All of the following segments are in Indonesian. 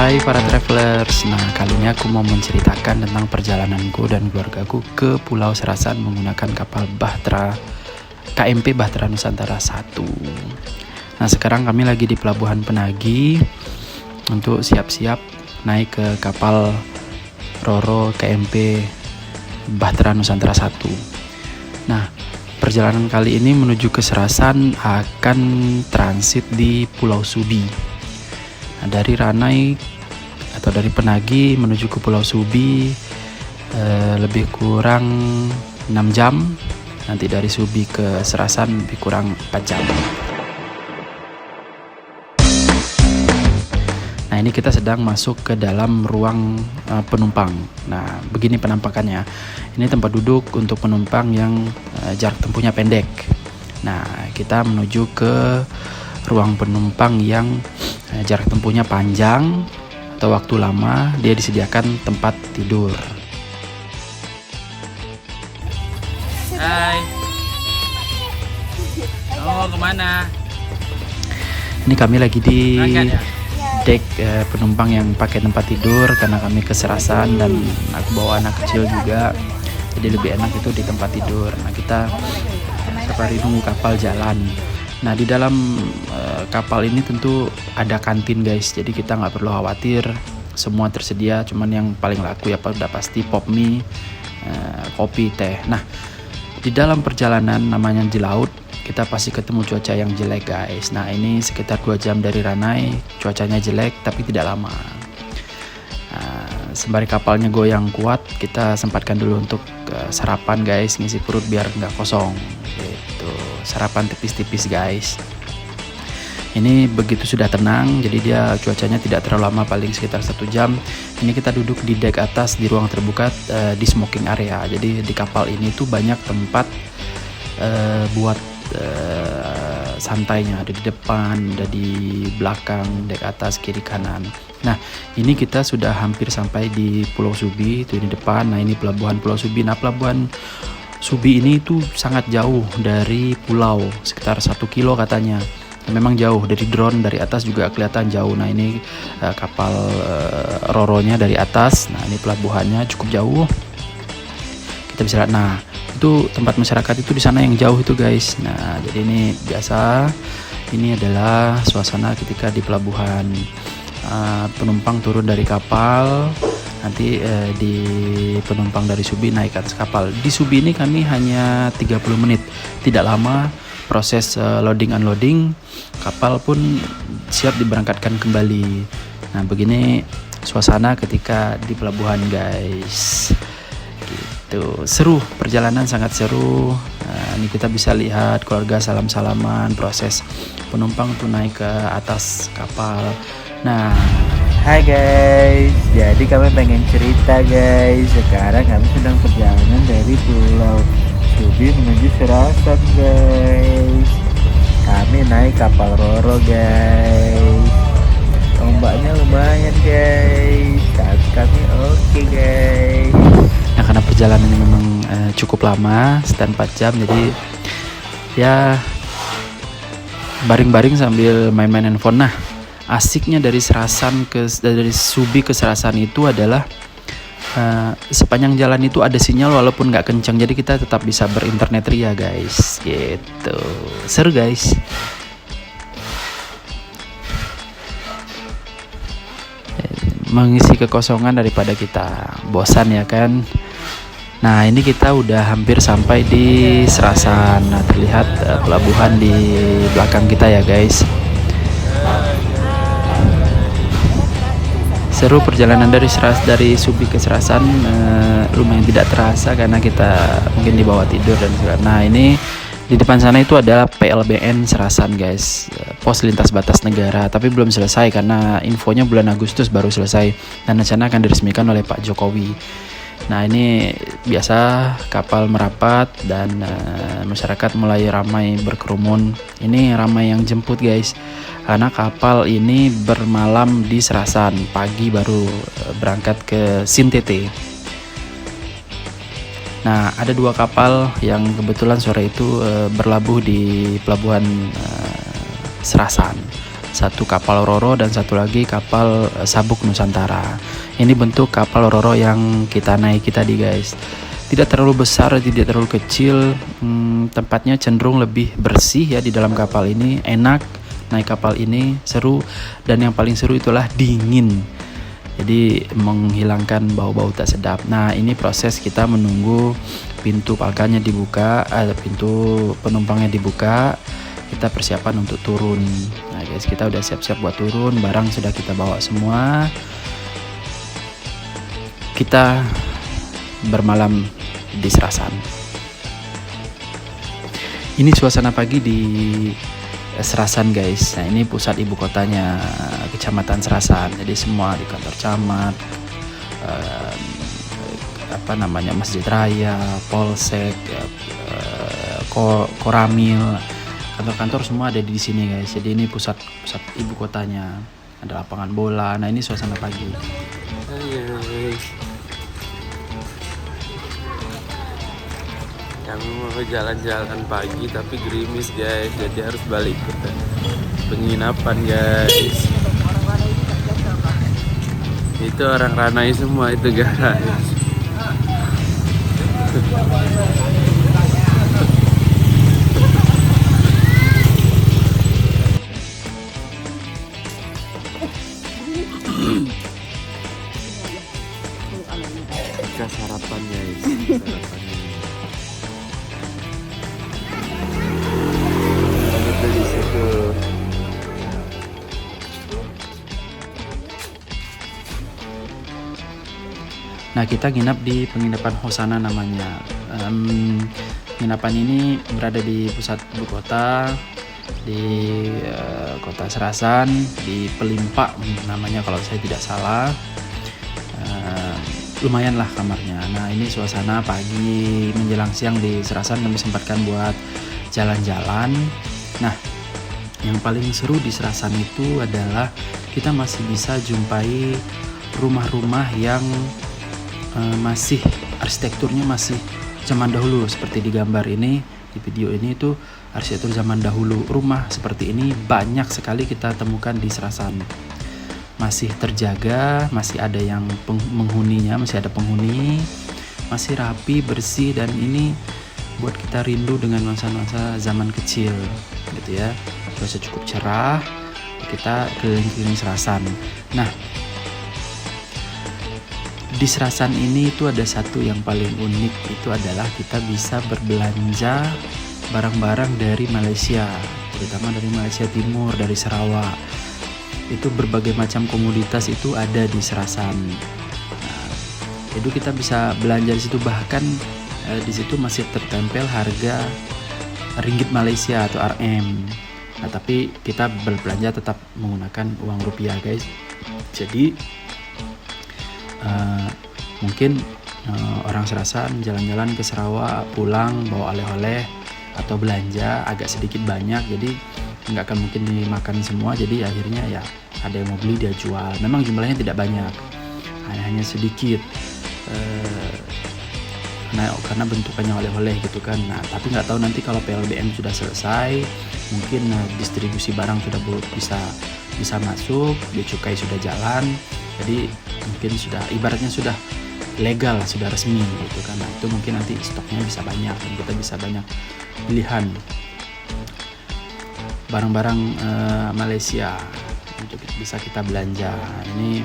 Hai para travelers, nah kali ini aku mau menceritakan tentang perjalananku dan keluargaku ke Pulau Serasan menggunakan kapal Bahtera KMP Bahtera Nusantara 1. Nah sekarang kami lagi di Pelabuhan Penagi untuk siap-siap naik ke kapal Roro KMP Bahtera Nusantara 1. Nah perjalanan kali ini menuju ke Serasan akan transit di Pulau Subi. Nah, dari Ranai atau dari Penagi menuju ke Pulau Subi lebih kurang 6 jam. Nanti dari Subi ke Serasan lebih kurang 4 jam. Nah ini kita sedang masuk ke dalam ruang penumpang. Nah begini penampakannya. Ini tempat duduk untuk penumpang yang jarak tempuhnya pendek. Nah kita menuju ke ruang penumpang yang jarak tempuhnya panjang atau waktu lama. Dia disediakan tempat tidur. Hai. Oh kemana? Ini kami lagi di deck penumpang yang pakai tempat tidur karena kami ke Serasan dan aku bawa anak kecil juga. Jadi lebih enak itu di tempat tidur. Nah kita safari nunggu kapal jalan. Nah di dalam kapal ini tentu ada kantin guys, jadi kita nggak perlu khawatir, semua tersedia. Cuman yang paling laku ya udah pasti pop mie, kopi, teh. Nah di dalam perjalanan namanya di laut kita pasti ketemu cuaca yang jelek guys. Nah ini sekitar 2 jam dari Ranai, cuacanya jelek tapi tidak lama. Sembari kapalnya goyang kuat, kita sempatkan dulu untuk sarapan guys, ngisi perut biar nggak kosong gitu. Sarapan tipis-tipis guys. Ini begitu sudah tenang, jadi dia cuacanya tidak terlalu lama, paling sekitar 1 jam. Ini kita duduk di deck atas di ruang terbuka di smoking area. Jadi di kapal ini tuh banyak tempat buat santainya, ada di depan, ada di belakang, deck atas, kiri, kanan. Nah ini kita sudah hampir sampai di Pulau Subi, itu di depan. Nah ini pelabuhan Pulau Subi. Nah pelabuhan Subi ini tuh sangat jauh dari pulau, sekitar 1 kilo katanya. Memang jauh, dari drone dari atas juga kelihatan jauh. Nah ini kapal Roronya dari atas. Nah ini pelabuhannya cukup jauh, kita bisa lihat. Nah itu tempat masyarakat itu di sana yang jauh itu guys. Nah jadi ini biasa, ini adalah suasana ketika di pelabuhan. Penumpang turun dari kapal, nanti di penumpang dari Subi naik ke atas kapal. Di Subi ini kami hanya 30 menit, tidak lama proses loading unloading, kapal pun siap diberangkatkan kembali. Nah begini suasana ketika di pelabuhan guys, gitu. Seru, perjalanan sangat seru. Nah, ini kita bisa lihat keluarga salam-salaman, proses penumpang tuh naik ke atas kapal. Nah, hai guys, jadi kami pengen cerita guys. Sekarang kami sedang perjalanan dari Pulau Subi menuju Serasan guys. Kami naik kapal Roro guys. Ombaknya lumayan guys. Kami oke guys. Nah karena perjalanan ini memang cukup lama, sekitar 4 jam. Jadi ya baring-baring sambil main-main handphone. Nah asiknya dari Subi ke Serasan itu adalah sepanjang jalan itu ada sinyal walaupun nggak kencang, jadi kita tetap bisa berinternet ria guys, gitu. Seru guys. Mengisi kekosongan daripada kita bosan ya kan. Nah ini kita udah hampir sampai di Serasan. Nah terlihat pelabuhan di belakang kita ya guys. Seru perjalanan dari Subi ke Serasan, lumayan tidak terasa karena kita mungkin dibawa tidur dan segala. Nah ini di depan sana itu adalah PLBN Serasan guys, pos lintas batas negara, tapi belum selesai karena infonya bulan Agustus baru selesai dan rencana akan diresmikan oleh Pak Jokowi. Nah ini biasa kapal merapat dan masyarakat mulai ramai berkerumun. Ini ramai yang jemput guys, karena kapal ini bermalam di Serasan, pagi baru berangkat ke Sintete. Nah ada 2 kapal yang kebetulan sore itu berlabuh di pelabuhan Serasan. satu kapal Roro dan satu lagi kapal Sabuk Nusantara. Ini bentuk kapal Roro yang kita naiki tadi guys. Tidak terlalu besar, tidak terlalu kecil, tempatnya cenderung lebih bersih ya di dalam kapal ini, enak naik kapal ini, seru, dan yang paling seru itulah dingin. Jadi menghilangkan bau-bau tak sedap. Nah ini proses kita menunggu pintu palkanya dibuka, pintu penumpangnya dibuka, kita persiapan untuk turun. Nah guys, kita udah siap-siap buat turun, barang sudah kita bawa semua. Kita bermalam di Serasan. Ini suasana pagi di Serasan guys. Nah ini pusat ibu kotanya Kecamatan Serasan. Jadi semua di kantor camat, Masjid Raya, Polsek, Koramil, kantor-kantor semua ada di sini guys. Jadi ini pusat ibu kotanya. Ada lapangan bola. Nah ini suasana pagi. Kami mau jalan-jalan pagi tapi gerimis guys, jadi harus balik ke penginapan guys. Itu orang Ranai semua itu guys. Kita sarapan guys. Nah kita nginap di penginapan Hosana namanya. Penginapan ini berada di pusat ibu kota, di kota Serasan, di Pelimpa namanya kalau saya tidak salah. Lumayan lah kamarnya. Nah ini suasana pagi menjelang siang di Serasan, kami sempatkan buat jalan-jalan. Nah yang paling seru di Serasan itu adalah kita masih bisa jumpai rumah-rumah yang masih arsitekturnya masih zaman dahulu, seperti di gambar ini, di video ini itu arsitektur zaman dahulu. Rumah seperti ini banyak sekali kita temukan di Serasan, masih terjaga, masih ada yang menghuninya, masih ada penghuni, masih rapi, bersih, dan ini buat kita rindu dengan nuansa-nuansa zaman kecil gitu ya. Cuaca cukup cerah, kita keliling-keliling Serasan. Nah di Serasan ini itu ada satu yang paling unik, itu adalah kita bisa berbelanja barang-barang dari Malaysia, terutama dari Malaysia Timur, dari Sarawak. Itu berbagai macam komoditas itu ada di Serasan. Nah, itu kita bisa belanja di situ, bahkan di situ masih tertempel harga ringgit Malaysia atau RM. Nah, tapi kita berbelanja tetap menggunakan uang rupiah, guys. Jadi mungkin orang Serasan jalan-jalan ke Sarawak, pulang bawa oleh-oleh atau belanja agak sedikit banyak, jadi nggak akan mungkin dimakan semua. Jadi akhirnya ya ada yang mau beli dia jual. Memang jumlahnya tidak banyak, hanya sedikit, karena bentukannya oleh-oleh gitu kan. Nah tapi nggak tahu nanti kalau PLBM sudah selesai, mungkin distribusi barang sudah bisa masuk, bea cukai sudah jalan, jadi mungkin sudah ibaratnya sudah legal, sudah resmi gitu kan. Nah itu mungkin nanti stoknya bisa banyak dan kita bisa banyak pilihan barang-barang Malaysia untuk bisa kita belanja. Ini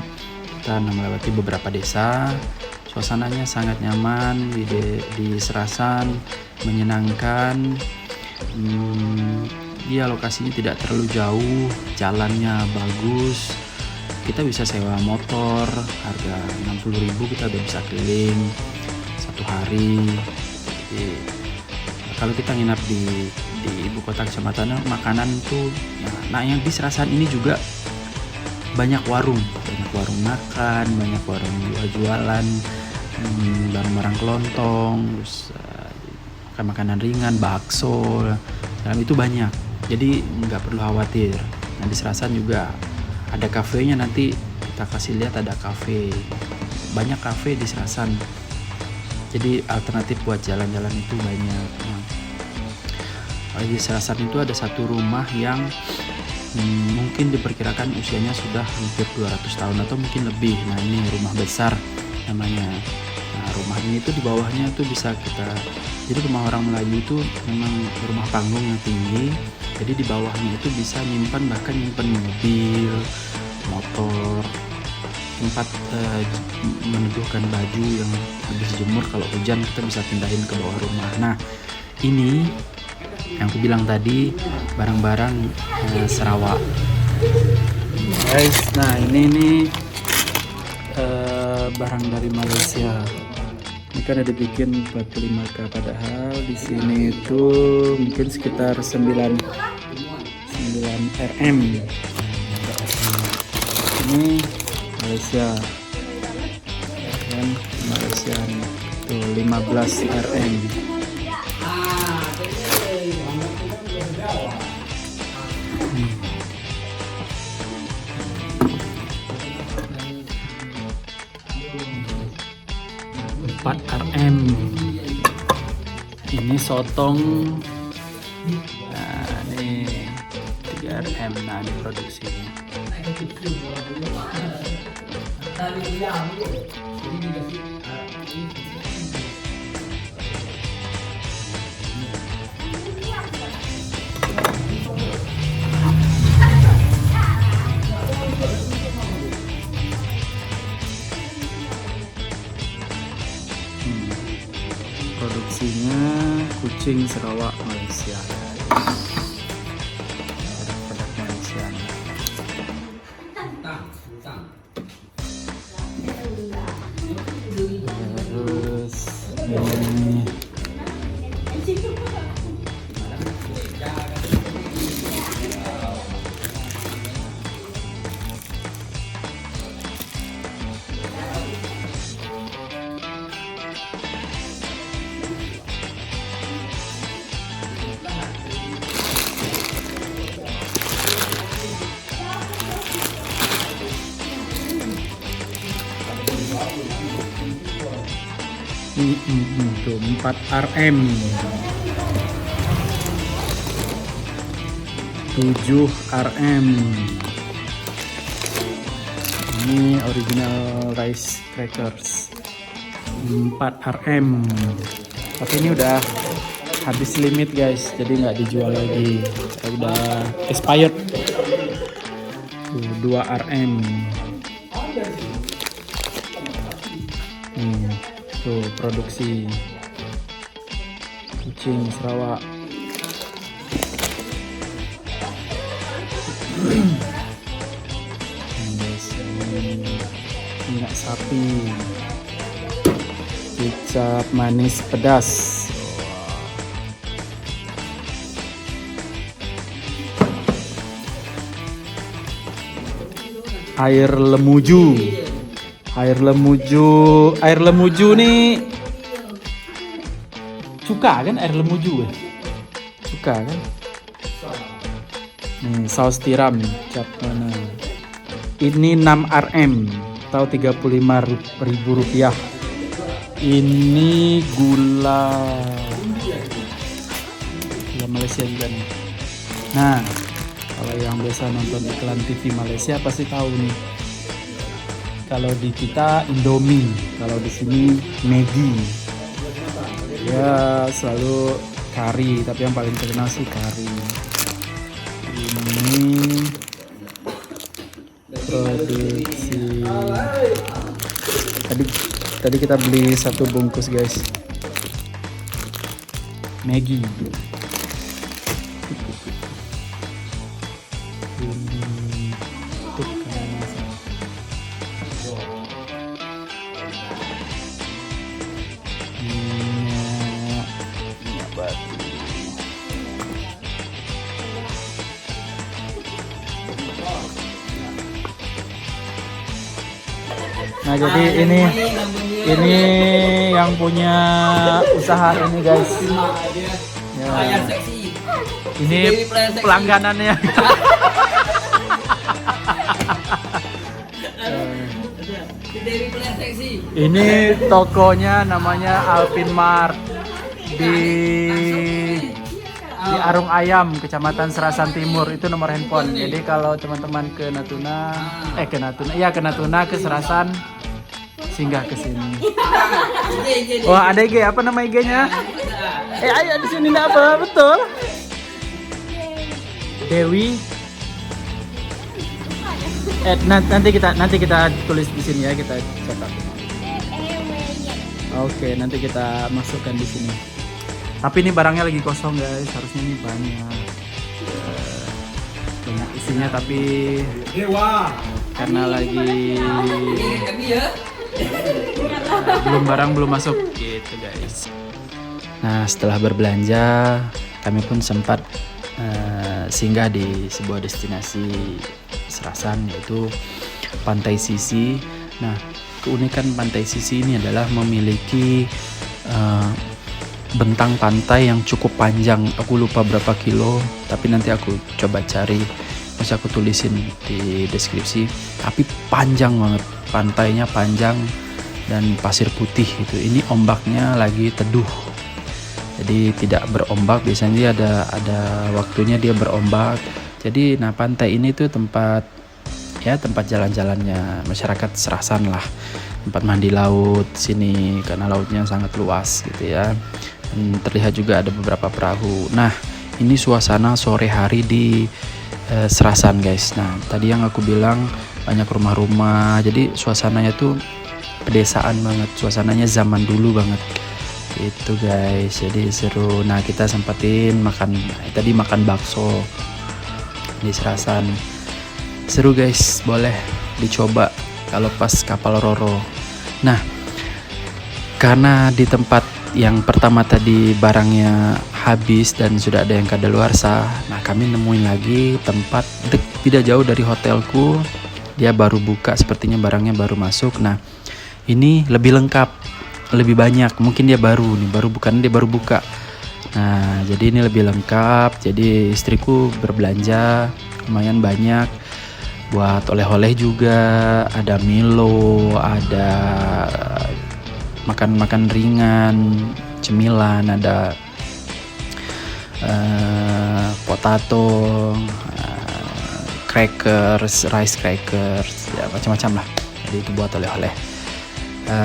kita melewati beberapa desa, suasananya sangat nyaman di Serasan, menyenangkan. Ya lokasinya tidak terlalu jauh, jalannya bagus. Kita bisa sewa motor, harga 60.000 kita udah bisa keliling satu hari. Jadi, kalau kita nginap di ibu kota kecamatan, makanan tuh ya, nah yang di Serasan ini juga banyak warung makan, banyak warung jualan barang-barang kelontong, terus makanan ringan, bakso, dalam itu banyak. Jadi nggak perlu khawatir. Nah di Serasan juga ada kafenya, nanti kita kasih lihat ada kafe, banyak kafe di Serasan. Jadi alternatif buat jalan-jalan itu banyak. Di Serasan itu ada satu rumah yang Mungkin diperkirakan usianya sudah hampir 200 tahun atau mungkin lebih. Nah ini rumah besar namanya. Nah rumah ini tuh di bawahnya tuh bisa kita, jadi rumah orang Melayu itu memang rumah panggung yang tinggi, jadi di bawahnya itu bisa nyimpan, bahkan nyimpan mobil, motor, tempat meneduhkan baju yang habis jemur, kalau hujan kita bisa pindahin ke bawah rumah. Nah ini yang aku bilang tadi, barang-barang Sarawak guys. Nah ini barang dari Malaysia. Ini kan ada bikin 45K, padahal di sini itu mungkin sekitar 9 RM. Ini Malaysia dan Malaysia tuh 15 RM. RM. Ini sotong. Nah ini 3 RM. Nah ini produksinya. Produksinya kucing Sarawak Malaysia. Produk Malaysia. Terus ini tuh 4 RM, 7 RM. Ini original rice crackers 4 RM, tapi ini udah habis limit guys, jadi nggak dijual lagi, udah expired. 2 RM. Tuh produksi kucing Sarawak. Minyak sapi, kecap manis pedas, air lemuju. Air lemuju nih cuka kan, air lemuju ya? Cuka kan? Nih saus tiram cap mana? Ini 6 RM atau 35.000 rupiah. Ini gula Malaysia juga nih. Nah, kalau yang biasa nonton iklan TV Malaysia pasti tahu nih. Kalau di kita Indomie, kalau di sini Maggi. Ya selalu kari, tapi yang paling terkenal sih kari. Ini produksi. Tadi kita beli 1 bungkus guys. Maggi. Nah jadi ini yang punya usaha ini guys. Ya. Ini pelangganannya. Ini tokonya namanya Alpin Mart di di Arung Ayam, Kecamatan Serasan Timur. Itu nomor handphone. Jadi kalau teman-teman ke Natuna, ke Natuna, ke Serasan, singgah ke sini. Wah, ada IG, apa nama IG-nya? Ayo di sini apa? Betul. Dewi. Nanti kita tulis di sini ya, kita catat. Oke, nanti kita masukkan di sini. Tapi ini barangnya lagi kosong guys, harusnya ini banyak isinya, tapi karena lagi belum masuk gitu guys. Nah, setelah berbelanja, kami pun sempat singgah di sebuah destinasi Serasan, yaitu Pantai Sisi. Nah, keunikan Pantai Sisi ini adalah memiliki bentang pantai yang cukup panjang. Aku lupa berapa kilo, tapi nanti aku coba cari, masih aku tulisin di deskripsi. Tapi panjang banget, pantainya panjang dan pasir putih itu. Ini ombaknya lagi teduh, jadi tidak berombak. Biasanya dia ada waktunya dia berombak. Jadi nah, pantai ini tuh tempat jalan-jalannya masyarakat Serasan lah, tempat mandi laut sini karena lautnya sangat luas gitu ya. Dan terlihat juga ada beberapa perahu. Nah, ini suasana sore hari di Serasan guys. Nah, tadi yang aku bilang banyak rumah-rumah, jadi suasananya tuh pedesaan banget, suasananya zaman dulu banget itu guys. Jadi seru. Nah, kita sempetin makan bakso di Serasan. Seru guys, boleh dicoba kalau pas kapal Roro. Nah, karena di tempat yang pertama tadi barangnya habis dan sudah ada yang kadaluarsa, nah kami nemuin lagi tempat tidak jauh dari hotelku. Dia baru buka, sepertinya barangnya baru masuk. Nah, ini lebih lengkap, lebih banyak. Mungkin dia baru bukan, dia baru buka. Nah, jadi ini lebih lengkap. Jadi istriku berbelanja lumayan banyak buat oleh-oleh juga. Ada Milo, ada makan ringan, cemilan, ada potato, crackers, rice crackers, ya macam-macam lah. Jadi itu buat oleh-oleh.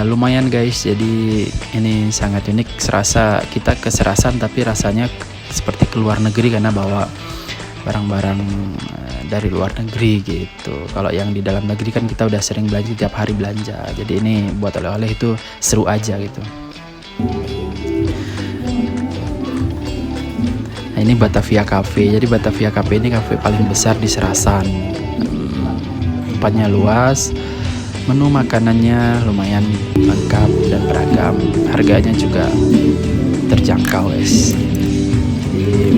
Lumayan guys, jadi ini sangat unik. Serasa kita ke Serasan tapi rasanya seperti ke luar negeri karena bawa barang-barang dari luar negeri gitu. Kalau yang di dalam negeri kan kita udah sering belanja, tiap hari belanja. Jadi ini buat oleh-oleh itu seru aja gitu. Nah, ini Batavia Cafe. Jadi Batavia Cafe ini kafe paling besar di Serasan. Tempatnya luas, menu makanannya lumayan lengkap dan beragam. Harganya juga terjangkau guys. Jadi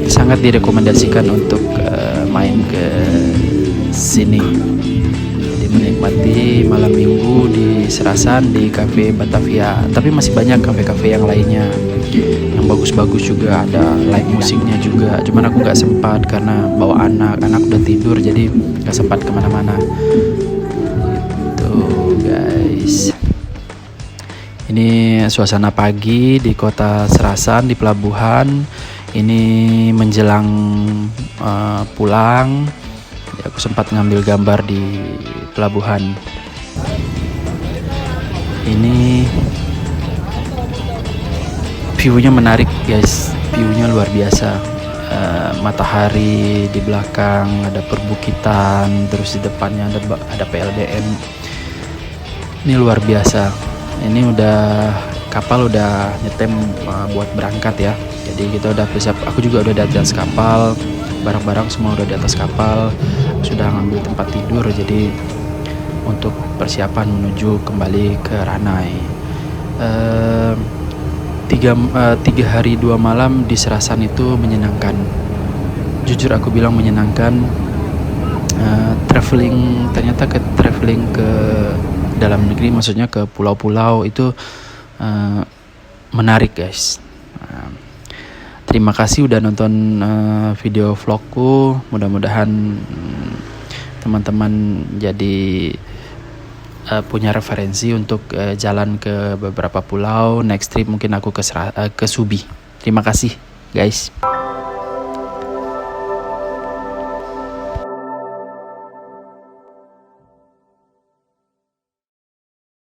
sangat direkomendasikan untuk main ke sini. Jadi menikmati malam minggu di Serasan di Cafe Batavia. Tapi masih banyak kafe-kafe yang lainnya yang bagus-bagus juga, ada live musiknya juga. Cuman aku nggak sempat karena bawa anak udah tidur, jadi nggak sempat kemana-mana. Gitu guys. Ini suasana pagi di kota Serasan, di pelabuhan. Ini menjelang pulang, aku sempat ngambil gambar di pelabuhan. Ini view-nya menarik guys, view-nya luar biasa. Matahari di belakang, ada perbukitan, terus di depannya ada PLDM. Ini luar biasa. Ini kapal udah nyetem buat berangkat ya. Jadi kita udah siap, aku juga udah di atas kapal, barang-barang semua udah di atas kapal, sudah ngambil tempat tidur. Jadi untuk persiapan menuju kembali ke Ranai. 3 hari 2 malam di Serasan itu menyenangkan. Jujur aku bilang menyenangkan. Ternyata traveling ke dalam negeri, maksudnya ke pulau-pulau itu menarik guys. Terima kasih udah nonton video vlogku. Mudah-mudahan teman-teman jadi punya referensi untuk jalan ke beberapa pulau. Next trip mungkin aku ke Subi. Terima kasih guys.